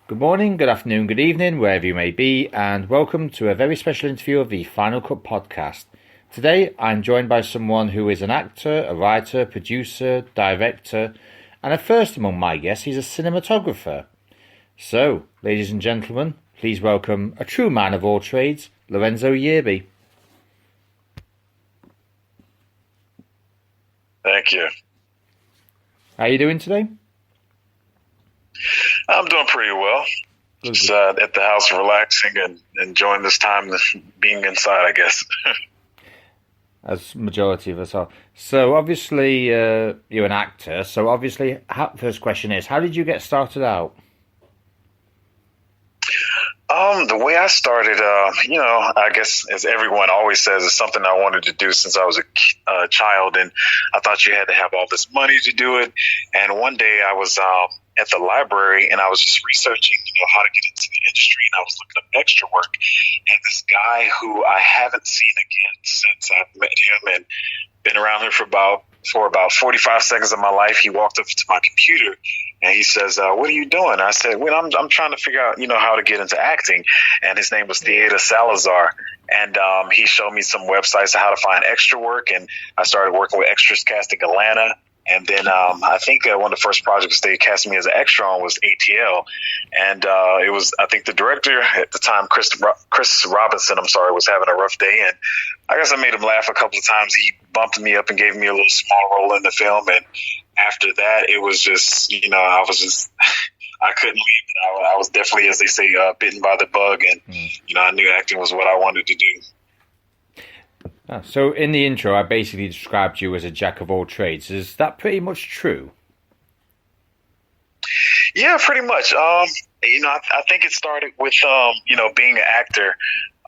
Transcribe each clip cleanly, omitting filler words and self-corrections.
Good morning, good afternoon, good evening, wherever you may be, and welcome to a very special interview of the Finalcut podcast. Today, I'm joined by someone who is an actor, a writer, producer, director, and at first among my guests, he's a cinematographer. So, ladies and gentlemen, please welcome a true man of all trades, Lorenzo Yearby. Thank you. How are you doing today? I'm doing pretty well. Just at the house relaxing and enjoying this time being inside, I guess. As majority of us are. So obviously you're an actor. So obviously, first question is, how did you get started out? The way I started, I guess as everyone always says, it's something I wanted to do since I was a child, and I thought you had to have all this money to do it. And one day I was at the library and I was just researching, how to get into the industry, and I was looking up extra work. And this guy who I haven't seen again since I've met him and been around him for about 45 seconds of my life, he walked up to my computer and he says, "What are you doing?" I said, "Well, I'm trying to figure out, how to get into acting." And his name was Theater Salazar. And he showed me some websites of how to find extra work. And I started working with Extras Casting Atlanta. And then I think one of the first projects they cast me as an extra on was ATL. And it was, I think the director at the time, Chris Robinson, was having a rough day. And I guess I made him laugh a couple of times. He bumped me up and gave me a little small role in the film. And after that, it was just, I couldn't leave it. I was definitely, as they say, bitten by the bug. And, I knew acting was what I wanted to do. So in the intro, I basically described you as a jack of all trades. Is that pretty much true? Yeah, pretty much. I think it started with, being an actor.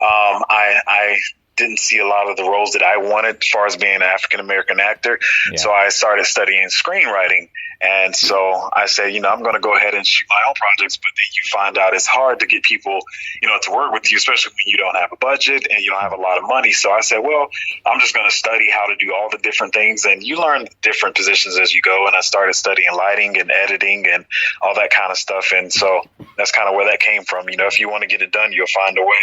I didn't see a lot of the roles that I wanted as far as being an African-American actor. Yeah. So I started studying screenwriting. And so I said, I'm going to go ahead and shoot my own projects. But then you find out it's hard to get people, to work with you, especially when you don't have a budget and you don't have a lot of money. So I said, well, I'm just going to study how to do all the different things. And you learn different positions as you go. And I started studying lighting and editing and all that kind of stuff. And so that's kind of where that came from. If you want to get it done, you'll find a way.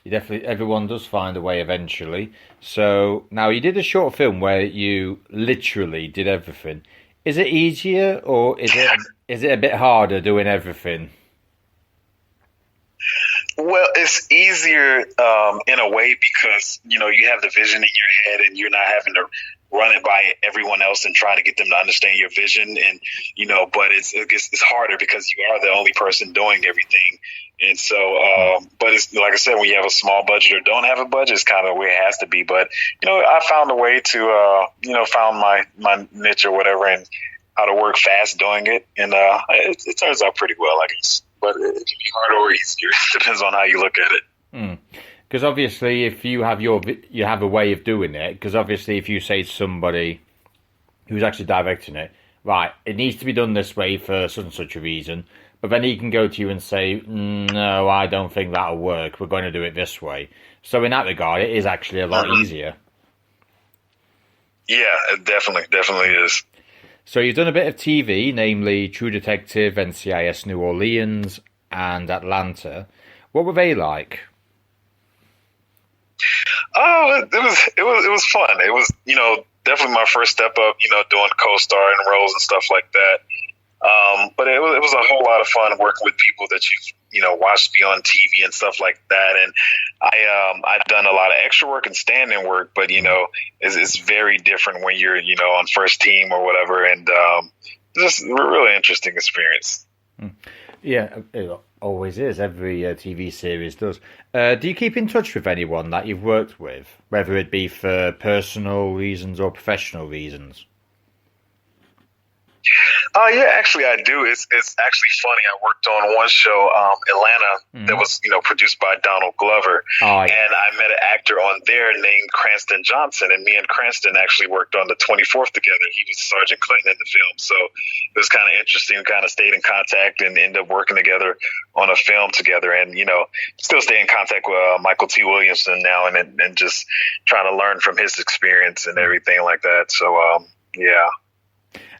Everyone does find a way eventually. So now you did a short film where you literally did everything. Is it easier or is it a bit harder doing everything? Well, it's easier in a way because, you have the vision in your head and you're not having to run it by everyone else and try to get them to understand your vision. And, but it's harder because you are the only person doing everything. And so, but it's like I said, when you have a small budget or don't have a budget, it's kind of the way it has to be. But, I found a way to, found my niche or whatever and how to work fast doing it. And it turns out pretty well, I guess. But it can be harder or easier. It depends on how you look at it. Because obviously, if you have you have a way of doing it. Because obviously, if you say to somebody who's actually directing it, right, it needs to be done this way for such and such a reason. But then he can go to you and say, no, I don't think that'll work. We're going to do it this way. So in that regard, it is actually a lot easier. Yeah, it definitely is. So you've done a bit of TV, namely True Detective, NCIS New Orleans, and Atlanta. What were they like? Oh, it was fun. It was, definitely my first step up, doing co-starring roles and stuff like that. But it was a whole lot of fun working with people that you've watched me on TV and stuff like that. And I've done a lot of extra work and stand-in work, but it's very different when you're on first team or whatever. And just a really interesting experience. Yeah, it always is. Every TV series does. Do you keep in touch with anyone that you've worked with, whether it be for personal reasons or professional reasons? Yeah, actually I do. It's actually funny. I worked on one show, Atlanta, that was, produced by Donald Glover. Oh, yeah. And I met an actor on there named Cranston Johnson, and me and Cranston actually worked on the 24th together. He was Sergeant Clinton in the film. So it was kind of interesting. We kind of stayed in contact and ended up working together on a film together. And, still stay in contact with Michael T. Williamson now and just trying to learn from his experience and everything like that. So, yeah.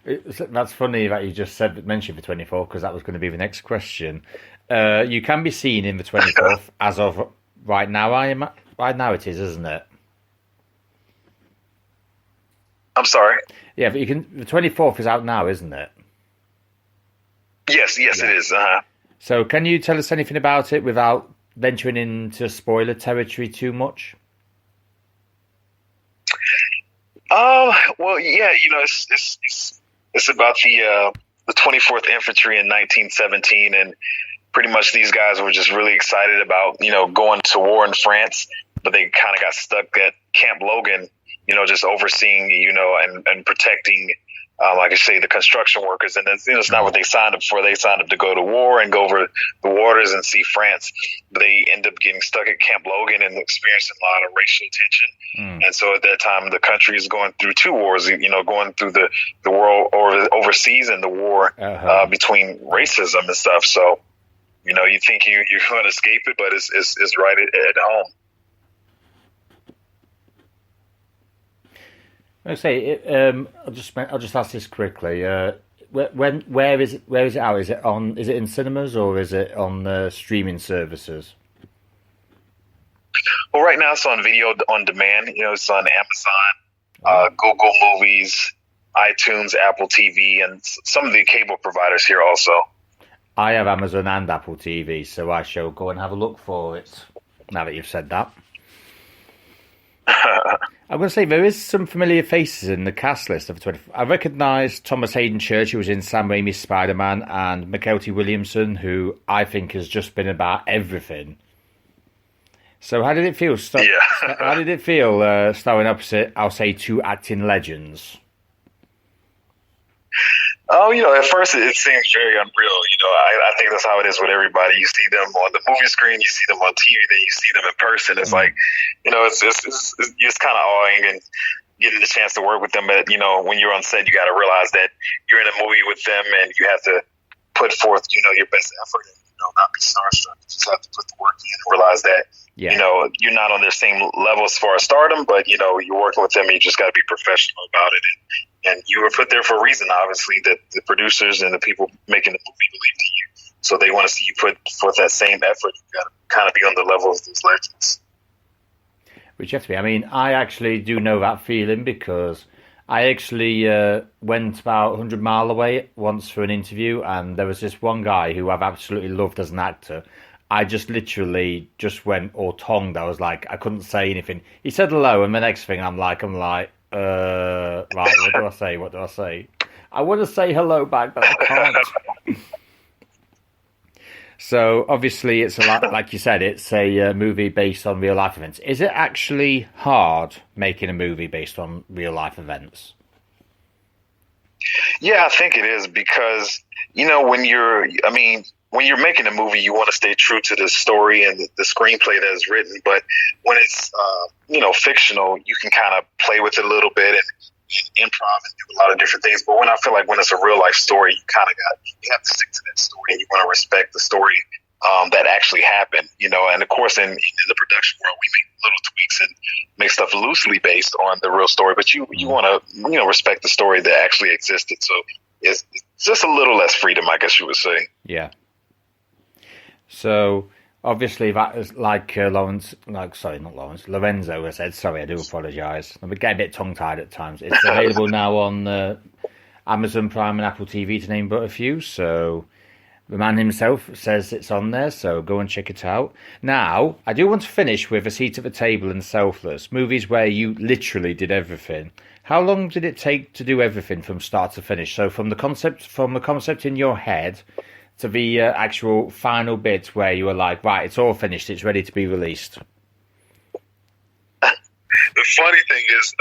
That's funny that you just mentioned the 24th, because that was going to be the next question. You can be seen in the 24th as of right now. Right now it is, isn't it? I'm sorry. Yeah, but you can. The 24th is out now, isn't it? Yes, it is. So, can you tell us anything about it without venturing into spoiler territory too much? Well, yeah, it's about the 24th Infantry in 1917, and pretty much these guys were just really excited about going to war in France, but they kind of got stuck at Camp Logan, just overseeing and protecting. Like I say, the construction workers, and it's not what they signed up for. They signed up to go to war and go over the waters and see France. But they end up getting stuck at Camp Logan and experiencing a lot of racial tension. And so at that time, the country is going through two wars. Going through the world or overseas and the war between racism and stuff. So you think you're going to escape it, but it's right at home. I say, I'll just ask this quickly. Where is it out? Is it in cinemas or is it on streaming services? Well, right now it's on video on demand. It's on Amazon, Google Movies, iTunes, Apple TV, and some of the cable providers here also. I have Amazon and Apple TV, so I shall go and have a look for it. Now that you've said that. I'm going to say there is some familiar faces in the cast list of 20. I recognise Thomas Hayden Church, who was in Sam Raimi's Spider-Man, and McKelty Williamson, who I think has just been about everything. So how did it feel? How did it feel starring opposite, I'll say, two acting legends? Oh, at first it seems very unreal. I think that's how it is with everybody. You see them on the movie screen, you see them on TV, then you see them in person. It's like, it's kind of awing and getting the chance to work with them. But, when you're on set, you got to realize that you're in a movie with them and you have to put forth, your best effort and, not be starstruck. You just have to put the work in and realize that, you're not on their same level as far as stardom, but, you're working with them and you just got to be professional about it. And you were put there for a reason, obviously, that the producers and the people making the movie believe in you. So they want to see you put forth that same effort. You got to kind of be on the level of these legends. Which you have to be. I mean, I actually do know that feeling because I actually went about 100 miles away once for an interview, and there was this one guy who I've absolutely loved as an actor. I just literally just went all tongued. I was like, I couldn't say anything. He said hello, and the next thing I'm like, right, what do I say? I want to say hello back, but I can't. So, obviously, it's a lot, like you said, it's a movie based on real life events. Is it actually hard making a movie based on real life events? Yeah, I think it is because, when you're making a movie, you want to stay true to the story and the screenplay that is written. But when it's, fictional, you can kind of play with it a little bit and improv and do a lot of different things. But when I feel like when it's a real life story, you have to stick to that story and you want to respect the story that actually happened, And of course, in the production world, we make little tweaks and make stuff loosely based on the real story. But you want to, respect the story that actually existed. So it's just a little less freedom, I guess you would say. Yeah. So obviously that is like Lorenzo has said. Sorry, I do apologise. I'm getting a bit tongue-tied at times. It's available now on Amazon Prime and Apple TV, to name but a few. So the man himself says it's on there, so go and check it out. Now, I do want to finish with A Seat at the Table and Selfless, movies where you literally did everything. How long did it take to do everything from start to finish? So from the concept in your head to the actual final bit where you were like, right, it's all finished, it's ready to be released. The funny thing is,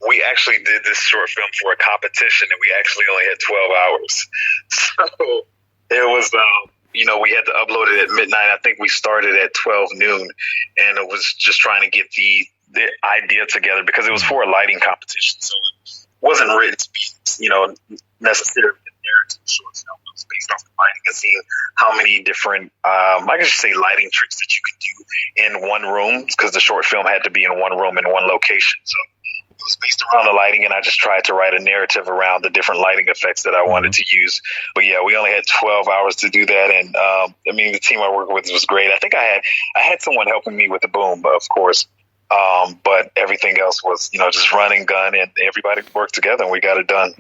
we actually did this short film for a competition, and we actually only had 12 hours. So it was, we had to upload it at midnight. I think we started at 12 noon, and it was just trying to get the idea together because it was for a lighting competition. So it wasn't written to be, necessarily a narrative short film. It was based off the lighting and seeing how many different, I can just say lighting tricks that you could do in one room because the short film had to be in one room in one location. So was based around the lighting, and I just tried to write a narrative around the different lighting effects that I wanted to use. But yeah, we only had 12 hours to do that, and the team I worked with was great. I think I had someone helping me with the boom, of course, but everything else was just run and gun, and everybody worked together, and we got it done.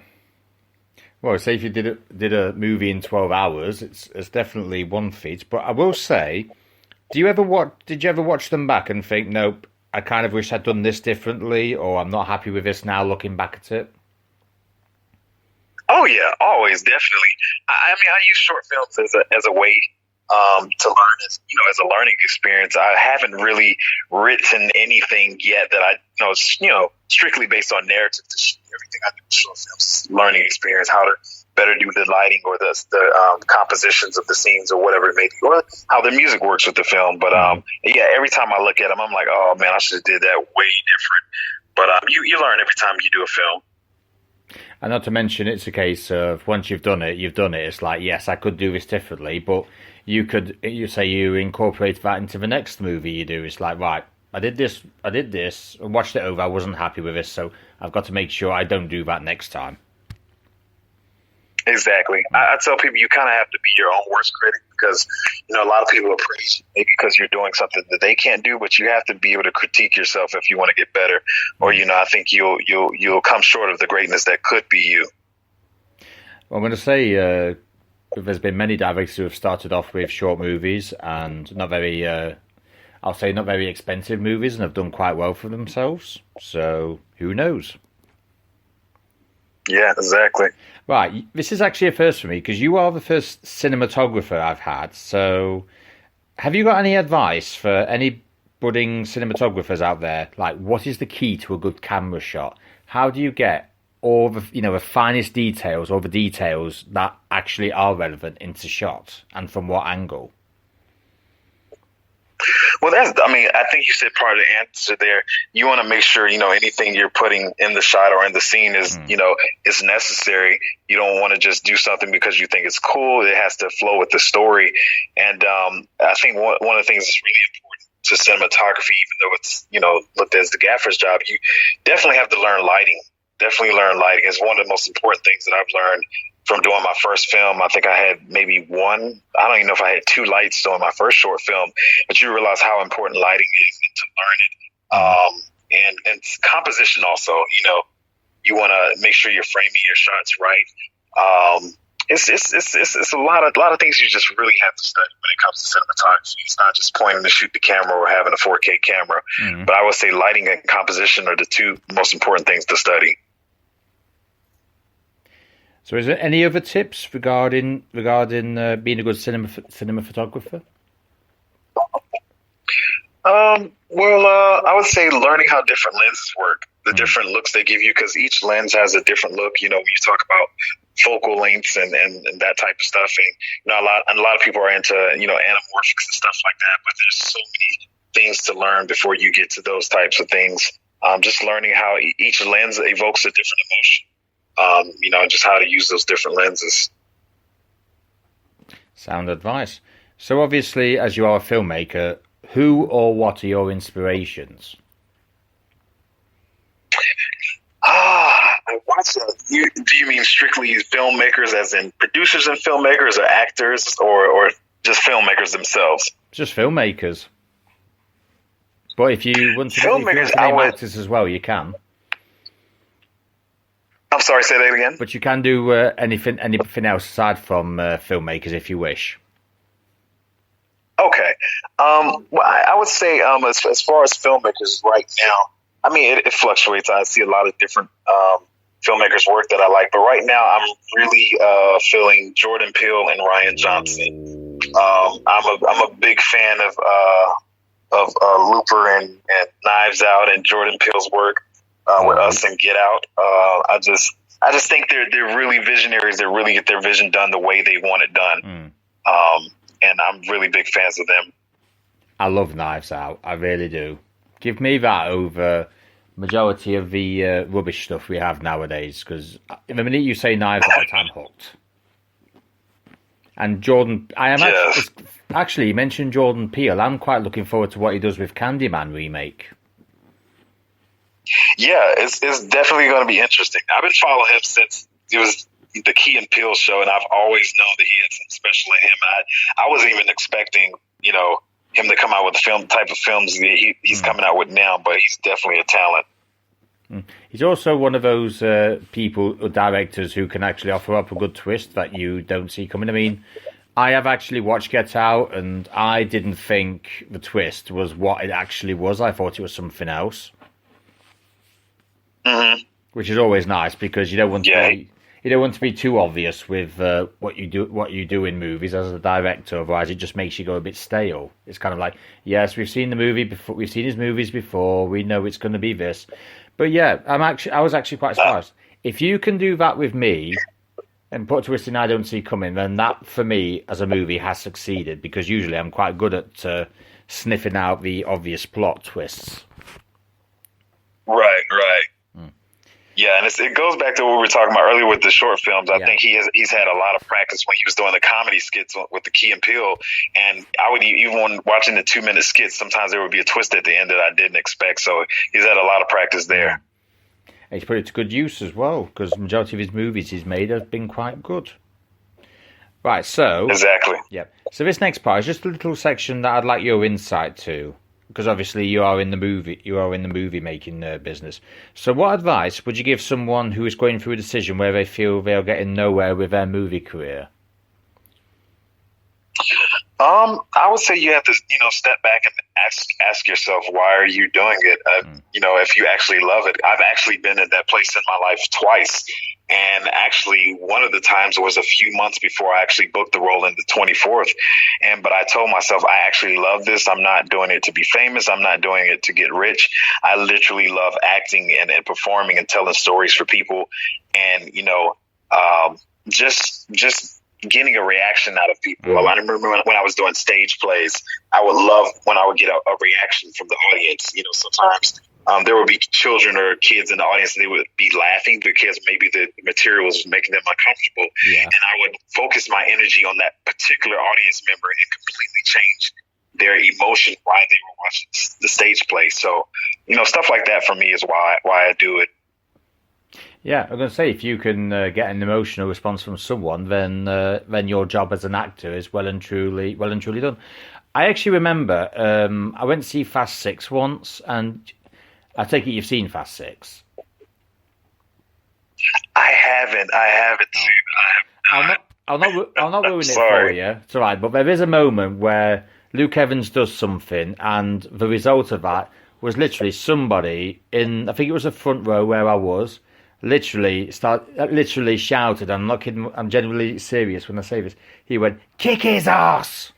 Well, say if you did a movie in 12 hours, it's definitely one feat. But I will say, did you ever watch them back and think, nope, I kind of wish I'd done this differently, or I'm not happy with this now looking back at it? Oh yeah, always, definitely. I use short films as a way to learn, as a learning experience. I haven't really written anything yet that I strictly based on narrative. Everything I do in short films, learning experience, how to better do the lighting or the compositions of the scenes or whatever it may be, or how the music works with the film. But yeah, every time I look at them, I'm like, oh man, I should have did that way different. But you learn every time you do a film. And not to mention, it's a case of once you've done it. It's like, yes, I could do this differently, but you incorporate that into the next movie you do. It's like, right, I did this, I watched it over, I wasn't happy with this, so I've got to make sure I don't do that next time. Exactly. I tell people you kind of have to be your own worst critic, because a lot of people are praise you maybe because you're doing something that they can't do, but you have to be able to critique yourself if you want to get better, or I think you'll come short of the greatness that could be you. Well, I'm going to say there's been many directors who have started off with short movies and not very expensive movies, and have done quite well for themselves. So who knows? Yeah, exactly. Right, this is actually a first for me, because you are the first cinematographer I've had. So have you got any advice for any budding cinematographers out there? Like, what is the key to a good camera shot? How do you get all the the finest details, or the details that actually are relevant into shot, and from what angle? Well, I think you said part of the answer there. You want to make sure, anything you're putting in the shot or in the scene is, is necessary. You don't want to just do something because you think it's cool. It has to flow with the story. And I think one of the things that's really important to cinematography, even though it's, looked as the gaffer's job, you definitely have to learn lighting. Definitely learn lighting. It's one of the most important things that I've learned from doing my first film. I think I had maybe one. I don't even know if I had two lights doing my first short film, but you realize how important lighting is, and to learn it. And composition also, you want to make sure you're framing your shots right. It's a lot of things you just really have to study when it comes to cinematography. It's not just pointing to shoot the camera or having a 4K camera, but I would say lighting and composition are the two most important things to study. So, is there any other tips regarding being a good cinema photographer? I would say learning how different lenses work, the different looks they give you, because each lens has a different look. When you talk about focal lengths and that type of stuff, and a lot of people are into anamorphics and stuff like that. But there's so many things to learn before you get to those types of things. Just learning how each lens evokes a different emotion. Just how to use those different lenses. Sound advice. So obviously, as you are a filmmaker, who or what are your inspirations? Do you mean strictly filmmakers, as in producers and filmmakers, or actors, or just filmmakers themselves? Just filmmakers. But if you want to name actors as well, you can. I'm sorry, say that again? But you can do anything else aside from filmmakers if you wish. Okay. Well, I would say as far as filmmakers right now, it fluctuates. I see a lot of different filmmakers' work that I like. But right now, I'm really feeling Jordan Peele and Rian Johnson. I'm a big fan of Looper and Knives Out and Jordan Peele's work. With Us and Get Out. I just think they're really visionaries. They really get their vision done the way they want it done. And I'm really big fans of them. I love Knives Out. I really do. Give me that over majority of the rubbish stuff we have nowadays, because the minute you say Knives Out, I'm hooked. And Jordan, actually, you mentioned Jordan Peele. I'm quite looking forward to what he does with Candyman remake. Yeah, it's definitely going to be interesting. I've been following him since it was the Key and Peele show, and I've always known that he had something special in him. I wasn't even expecting, him to come out with the type of films that he's coming out with now, but he's definitely a talent. He's also one of those people or directors who can actually offer up a good twist that you don't see coming. I mean, I have actually watched Get Out, and I didn't think the twist was what it actually was. I thought it was something else. Mm-hmm. Which is always nice because you don't want to be too obvious with what you do in movies as a director. Otherwise, it just makes you go a bit stale. It's kind of like, yes, we've seen the movie before, we've seen his movies before, we know it's going to be this. But yeah, I was actually quite surprised. If you can do that with me and put a twist in I don't see coming, then that for me as a movie has succeeded, because usually I'm quite good at sniffing out the obvious plot twists. Right. Yeah, and it goes back to what we were talking about earlier with the short films. I think he's had a lot of practice when he was doing the comedy skits with the Key and Peele. And I would, even when watching the 2-minute skits, sometimes there would be a twist at the end that I didn't expect. So he's had a lot of practice there. And he's put it to good use as well, because the majority of his movies he's made have been quite good. Right, so... Exactly. Yeah. So this next part is just a little section that I'd like your insight to, because obviously you are in the movie making business. So what advice would you give someone who is going through a decision where they feel they are getting nowhere with their movie career? I would say you have to, step back and ask yourself, why are you doing it? If you actually love it. I've actually been in that place in my life twice. And actually, one of the times was a few months before I actually booked the role in the 24th. But I told myself, I actually love this. I'm not doing it to be famous. I'm not doing it to get rich. I literally love acting and performing and telling stories for people. And, just getting a reaction out of people. I remember when I was doing stage plays, I would love when I would get a reaction from the audience. Sometimes there would be children or kids in the audience, and they would be laughing because maybe the material was making them uncomfortable. Yeah. And I would focus my energy on that particular audience member and completely change their emotion while they were watching the stage play. So, stuff like that for me is why I do it. Yeah, I'm going to say, if you can get an emotional response from someone, then your job as an actor is well and truly done. I actually remember I went to see Fast 6 once, and I take it you've seen Fast 6. I haven't seen. I'll not ruin it for you. It's all right, but there is a moment where Luke Evans does something, and the result of that was literally somebody in, I think it was the front row where I was, literally shouted. I'm not kidding. I'm genuinely serious when I say this. He went, "Kick his ass!"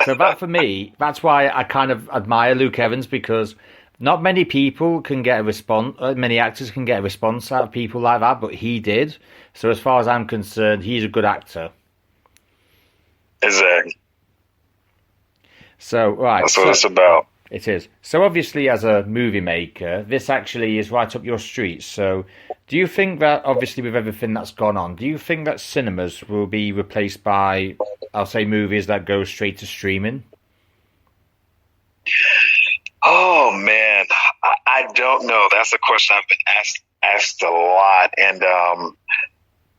So that for me, that's why I kind of admire Luke Evans, because not many people can get a response. Many actors can get a response out of people like that, but he did. So as far as I'm concerned, he's a good actor. Exactly. So right, that's what it's about. It is. So obviously, as a movie maker, this actually is right up your street. So do you think that, obviously with everything that's gone on, do you think that cinemas will be replaced by, I'll say, movies that go straight to streaming? Oh, man. I don't know. That's a question I've been asked a lot. And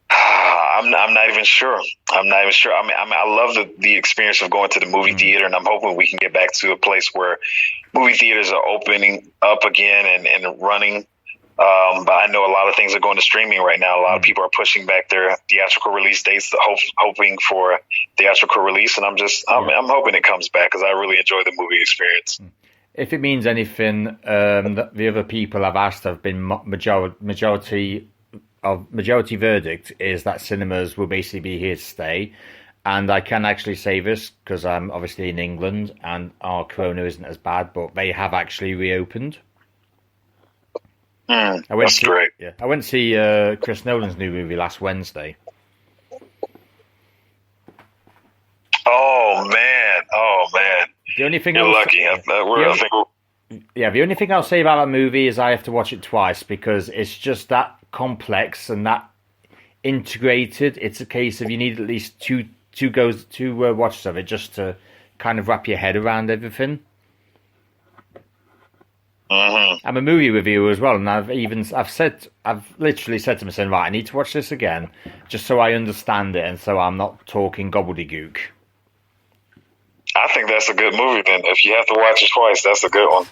I'm not even sure. I mean, I love the experience of going to the movie theater, and I'm hoping we can get back to a place where movie theaters are opening up again and running. But I know a lot of things are going to streaming right now. A lot of people are pushing back their theatrical release dates, hoping for theatrical release, and I'm hoping it comes back, because I really enjoy the movie experience. If it means anything, the other people I've asked have been majority verdict is that cinemas will basically be here to stay. And I can actually say this because I'm obviously in England and our corona isn't as bad, but they have actually reopened. That's great. Yeah, I went to see Chris Nolan's new movie last Wednesday. Oh man! The only thing you're lucky. The only thing I'll say about that movie is I have to watch it twice, because it's just that complex and that integrated. It's a case of you need at least two watches of it just to kind of wrap your head around everything. Mm-hmm. I'm a movie reviewer as well, and I've literally said to myself, right, I need to watch this again, just so I understand it, and so I'm not talking gobbledygook. I think that's a good movie. Then, if you have to watch it twice, that's a good one.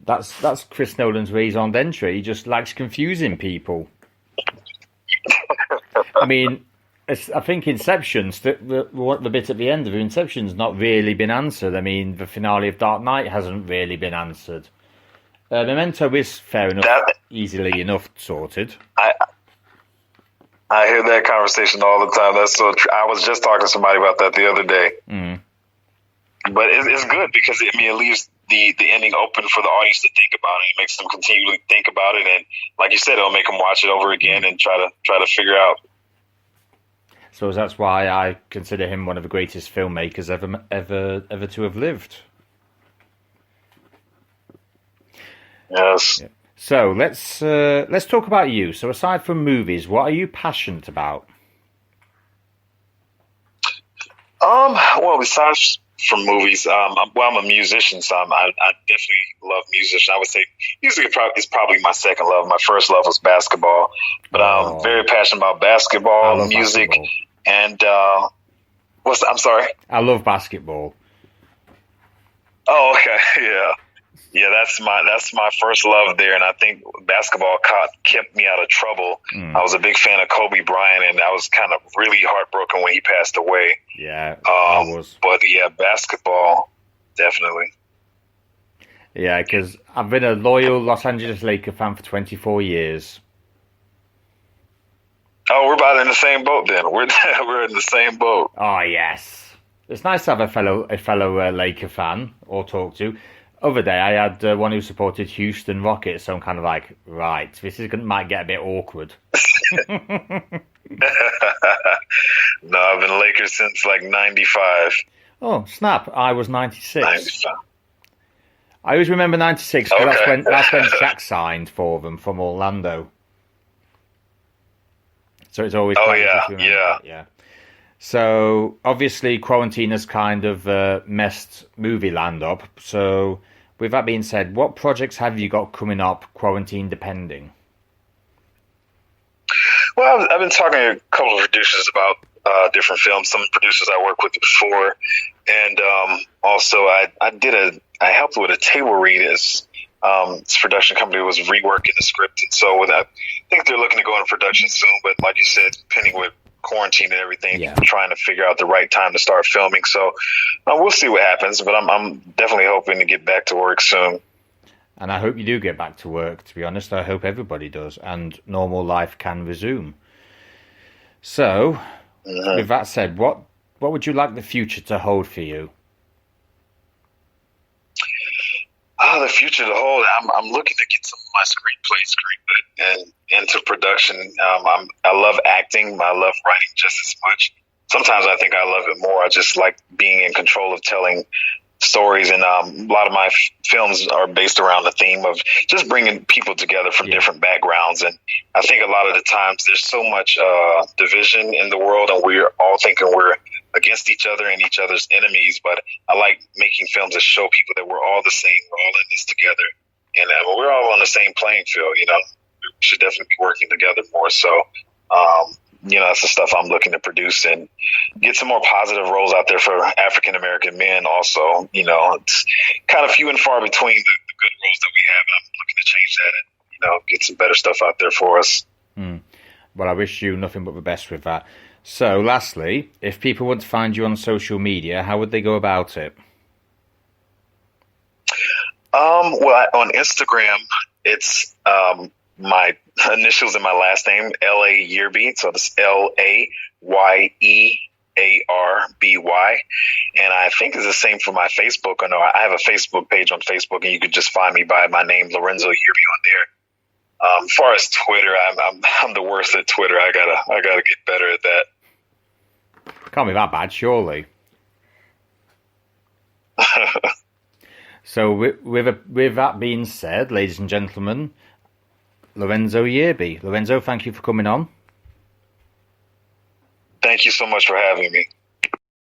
That's Chris Nolan's raison d'etre. He just likes confusing people. I mean, I think Inception's the bit at the end of Inception's not really been answered. I mean, the finale of Dark Knight hasn't really been answered. Memento is fair enough, easily enough sorted. I hear that conversation all the time. That's so true. I was just talking to somebody about that the other day. Mm. But it's good because it leaves the ending open for the audience to think about it. It makes them continually think about it, and like you said, it'll make them watch it over again and try to figure out. So that's why I consider him one of the greatest filmmakers ever to have lived. Yes. Yeah. So let's talk about you. So aside from movies, what are you passionate about? Well, besides from movies, I'm a musician, so I definitely love music. I would say music is probably my second love. My first love was basketball, but I'm very passionate about basketball, music, basketball. And I'm sorry. I love basketball. Oh, okay, yeah. Yeah, that's my first love there, and I think basketball kept me out of trouble. I was a big fan of Kobe Bryant, and I was kind of really heartbroken when he passed away. Yeah, I was. But yeah, basketball, definitely. Yeah, because I've been a loyal Los Angeles Lakers fan for 24 years. Oh, we're about in the same boat then. We're in the same boat. Oh yes, it's nice to have a fellow Laker fan or talk to. Other day, I had one who supported Houston Rockets, so I'm kind of like, right, might get a bit awkward. No, I've been Lakers since like 95. Oh, snap. I was 96. 95. I always remember 96 because that's when Shaq signed for them from Orlando. So it's always... Oh, yeah. Yeah. So, obviously, quarantine has kind of messed movie land up. So, with that being said, what projects have you got coming up, quarantine depending? Well, I've been talking to a couple of producers about different films. Some producers I worked with before. And also, I helped with a table read as this production company was reworking the script. And so, I think they're looking to go into production soon. But like you said, depending with quarantine and everything, trying to figure out the right time to start filming. So we'll see what happens, but I'm definitely hoping to get back to work soon. And I hope you do get back to work, to be honest. I hope everybody does, and normal life can resume. So, with that said, what would you like the future to hold for you? The future to hold. I'm looking to get some of my screenplays screened and into production. I love acting. I love writing just as much. Sometimes I think I love it more. I just like being in control of telling stories, and a lot of my films are based around the theme of just bringing people together from different backgrounds. And I think a lot of the times there's so much division in the world, and we're all thinking we're against each other and each other's enemies. But I like making films that show people that we're all the same, we're all in this together, and we're all on the same playing field. We should definitely be working together more. So that's the stuff I'm looking to produce and get some more positive roles out there for African American men also. It's kind of few and far between the good roles that we have, and I'm looking to change that and get some better stuff out there for us. Well, I wish you nothing but the best with that. So, lastly, if people want to find you on social media, how would they go about it? Well, on Instagram, it's my initials in my last name, L.A. Yearby. So it's L.A.YEARBY. And I think it's the same for my Facebook. I know I have a Facebook page on Facebook, and you could just find me by my name, Lorenzo Yearby, on there. As far as Twitter, I'm the worst at Twitter. I gotta get better at that. Can't be that bad, surely. So, with that being said, ladies and gentlemen, Lorenzo Yearby. Lorenzo, thank you for coming on. Thank you so much for having me.